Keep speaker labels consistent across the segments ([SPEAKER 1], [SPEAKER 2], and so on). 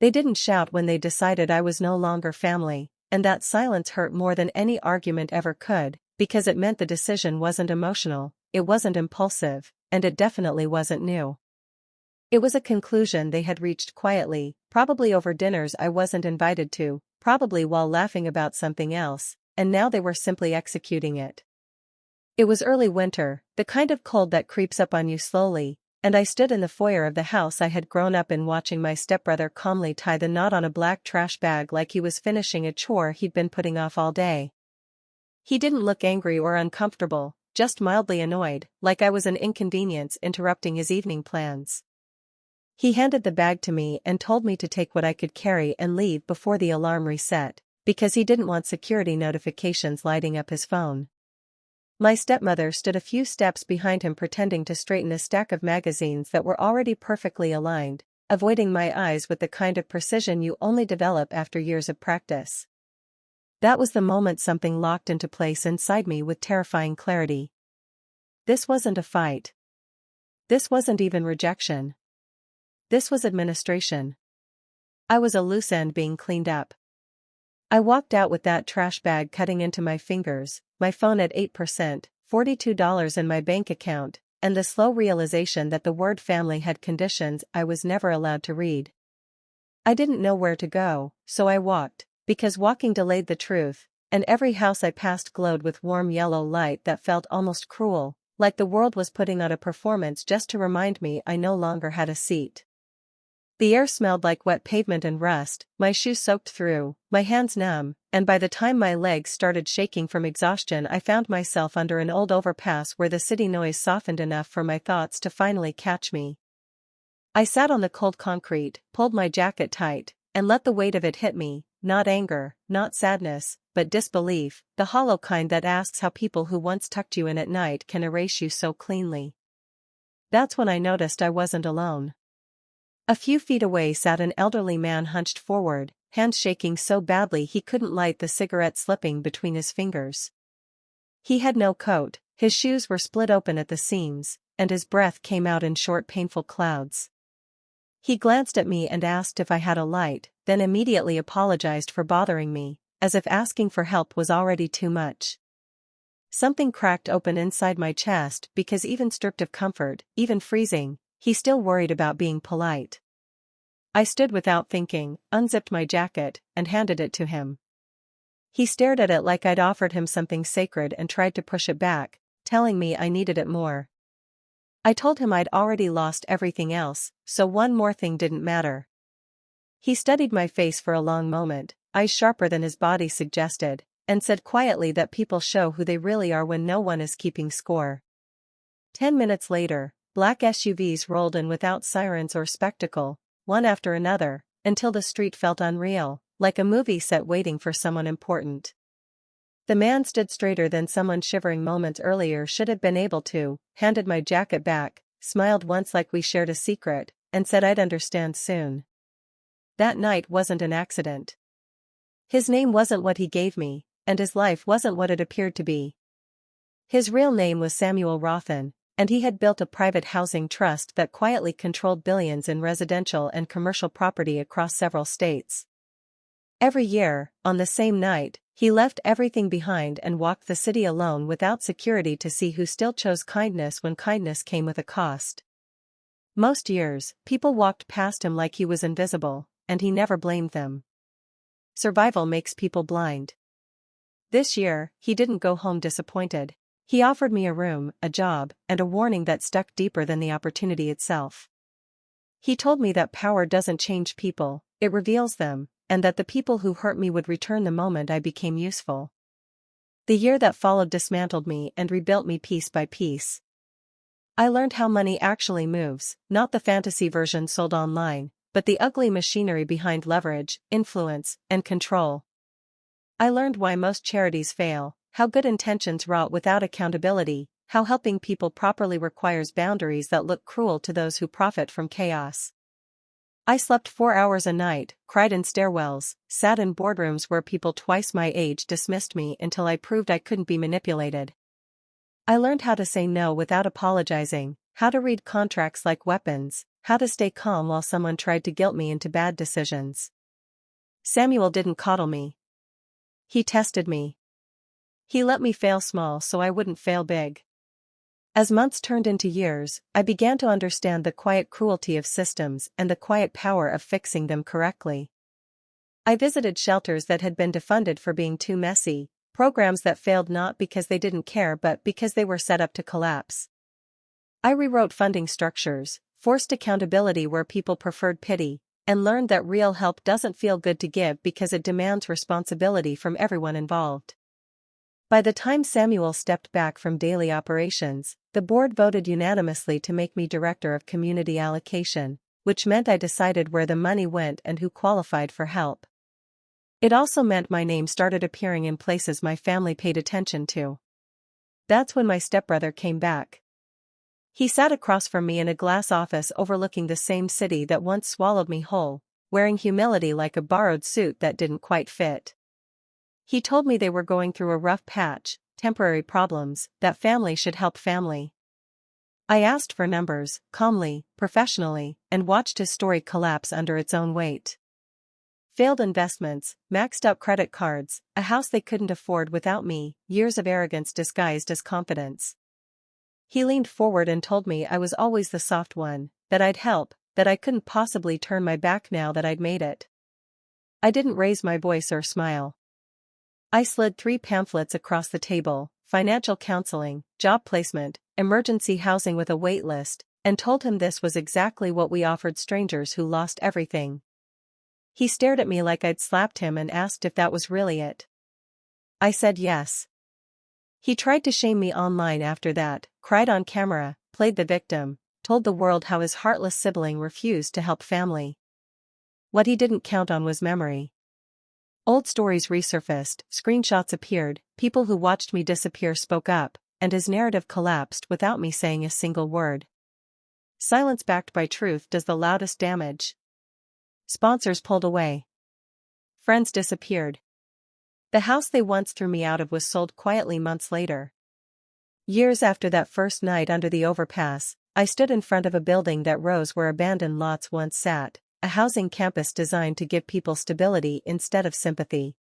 [SPEAKER 1] They didn't shout when they decided I was no longer family, and that silence hurt more than any argument ever could, because it meant the decision wasn't emotional, it wasn't impulsive, and it definitely wasn't new. It was a conclusion they had reached quietly, probably over dinners I wasn't invited to, probably while laughing about something else, and now they were simply executing it. It was early winter, the kind of cold that creeps up on you slowly, and I stood in the foyer of the house I had grown up in watching my stepbrother calmly tie the knot on a black trash bag like he was finishing a chore he'd been putting off all day. He didn't look angry or uncomfortable, just mildly annoyed, like I was an inconvenience interrupting his evening plans. He handed the bag to me and told me to take what I could carry and leave before the alarm reset, because he didn't want security notifications lighting up his phone. My stepmother stood a few steps behind him pretending to straighten a stack of magazines that were already perfectly aligned, avoiding my eyes with the kind of precision you only develop after years of practice. That was the moment something locked into place inside me with terrifying clarity. This wasn't a fight. This wasn't even rejection. This was administration. I was a loose end being cleaned up. I walked out with that trash bag cutting into my fingers, my phone at 8%, $42 in my bank account, and the slow realization that the word family had conditions I was never allowed to read. I didn't know where to go, so I walked, because walking delayed the truth, and every house I passed glowed with warm yellow light that felt almost cruel, like the world was putting on a performance just to remind me I no longer had a seat. The air smelled like wet pavement and rust, my shoes soaked through, my hands numb, and by the time my legs started shaking from exhaustion I found myself under an old overpass where the city noise softened enough for my thoughts to finally catch me. I sat on the cold concrete, pulled my jacket tight, and let the weight of it hit me, not anger, not sadness, but disbelief, the hollow kind that asks how people who once tucked you in at night can erase you so cleanly. That's when I noticed I wasn't alone. A few feet away sat an elderly man hunched forward, hands shaking so badly he couldn't light the cigarette slipping between his fingers. He had no coat, his shoes were split open at the seams, and his breath came out in short painful clouds. He glanced at me and asked if I had a light, then immediately apologized for bothering me, as if asking for help was already too much. Something cracked open inside my chest because even stripped of comfort, even freezing, he still worried about being polite. I stood without thinking, unzipped my jacket, and handed it to him. He stared at it like I'd offered him something sacred and tried to push it back, telling me I needed it more. I told him I'd already lost everything else, so one more thing didn't matter. He studied my face for a long moment, eyes sharper than his body suggested, and said quietly that people show who they really are when no one is keeping score. 10 minutes later, black SUVs rolled in without sirens or spectacle, one after another, until the street felt unreal, like a movie set waiting for someone important. The man stood straighter than someone shivering moments earlier should have been able to, handed my jacket back, smiled once like we shared a secret, and said I'd understand soon. That night wasn't an accident. His name wasn't what he gave me, and his life wasn't what it appeared to be. His real name was Samuel Rothan, and he had built a private housing trust that quietly controlled billions in residential and commercial property across several states. Every year, on the same night, he left everything behind and walked the city alone without security to see who still chose kindness when kindness came with a cost. Most years, people walked past him like he was invisible, and he never blamed them. Survival makes people blind. This year, he didn't go home disappointed. He offered me a room, a job, and a warning that stuck deeper than the opportunity itself. He told me that power doesn't change people, it reveals them, and that the people who hurt me would return the moment I became useful. The year that followed dismantled me and rebuilt me piece by piece. I learned how money actually moves, not the fantasy version sold online, but the ugly machinery behind leverage, influence, and control. I learned why most charities fail, how good intentions rot without accountability, how helping people properly requires boundaries that look cruel to those who profit from chaos. I slept 4 hours a night, cried in stairwells, sat in boardrooms where people twice my age dismissed me until I proved I couldn't be manipulated. I learned how to say no without apologizing, how to read contracts like weapons, how to stay calm while someone tried to guilt me into bad decisions. Samuel didn't coddle me. He tested me. He let me fail small so I wouldn't fail big. As months turned into years, I began to understand the quiet cruelty of systems and the quiet power of fixing them correctly. I visited shelters that had been defunded for being too messy, programs that failed not because they didn't care but because they were set up to collapse. I rewrote funding structures, forced accountability where people preferred pity, and learned that real help doesn't feel good to give because it demands responsibility from everyone involved. By the time Samuel stepped back from daily operations, the board voted unanimously to make me director of community allocation, which meant I decided where the money went and who qualified for help. It also meant my name started appearing in places my family paid attention to. That's when my stepbrother came back. He sat across from me in a glass office overlooking the same city that once swallowed me whole, wearing humility like a borrowed suit that didn't quite fit. He told me they were going through a rough patch, temporary problems, that family should help family. I asked for numbers, calmly, professionally, and watched his story collapse under its own weight. Failed investments, maxed out credit cards, a house they couldn't afford without me, years of arrogance disguised as confidence. He leaned forward and told me I was always the soft one, that I'd help, that I couldn't possibly turn my back now that I'd made it. I didn't raise my voice or smile. I slid 3 pamphlets across the table: financial counseling, job placement, emergency housing with a wait list, and told him this was exactly what we offered strangers who lost everything. He stared at me like I'd slapped him and asked if that was really it. I said yes. He tried to shame me online after that, cried on camera, played the victim, told the world how his heartless sibling refused to help family. What he didn't count on was memory. Old stories resurfaced, screenshots appeared, people who watched me disappear spoke up, and his narrative collapsed without me saying a single word. Silence backed by truth does the loudest damage. Sponsors pulled away. Friends disappeared. The house they once threw me out of was sold quietly months later. Years after that first night under the overpass, I stood in front of a building that rose where abandoned lots once sat, a housing campus designed to give people stability instead of sympathy.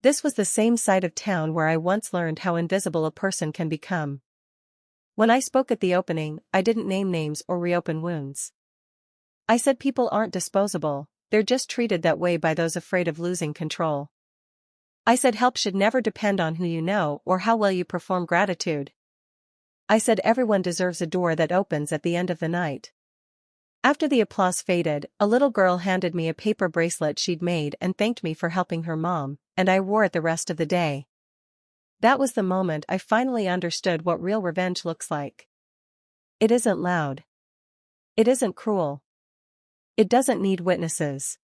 [SPEAKER 1] This was the same side of town where I once learned how invisible a person can become. When I spoke at the opening, I didn't name names or reopen wounds. I said people aren't disposable, they're just treated that way by those afraid of losing control. I said help should never depend on who you know or how well you perform gratitude. I said everyone deserves a door that opens at the end of the night. After the applause faded, a little girl handed me a paper bracelet she'd made and thanked me for helping her mom, and I wore it the rest of the day. That was the moment I finally understood what real revenge looks like. It isn't loud. It isn't cruel. It doesn't need witnesses.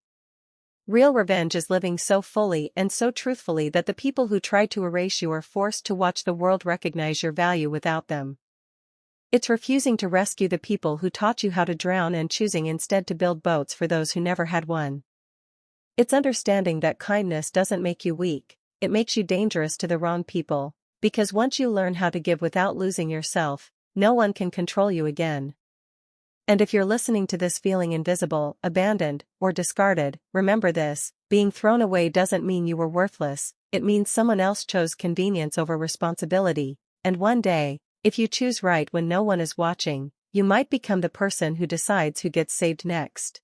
[SPEAKER 1] Real revenge is living so fully and so truthfully that the people who try to erase you are forced to watch the world recognize your value without them. It's refusing to rescue the people who taught you how to drown and choosing instead to build boats for those who never had one. It's understanding that kindness doesn't make you weak, it makes you dangerous to the wrong people, because once you learn how to give without losing yourself, no one can control you again. And if you're listening to this feeling invisible, abandoned, or discarded, remember this: being thrown away doesn't mean you were worthless, it means someone else chose convenience over responsibility, and one day, if you choose right when no one is watching, you might become the person who decides who gets saved next.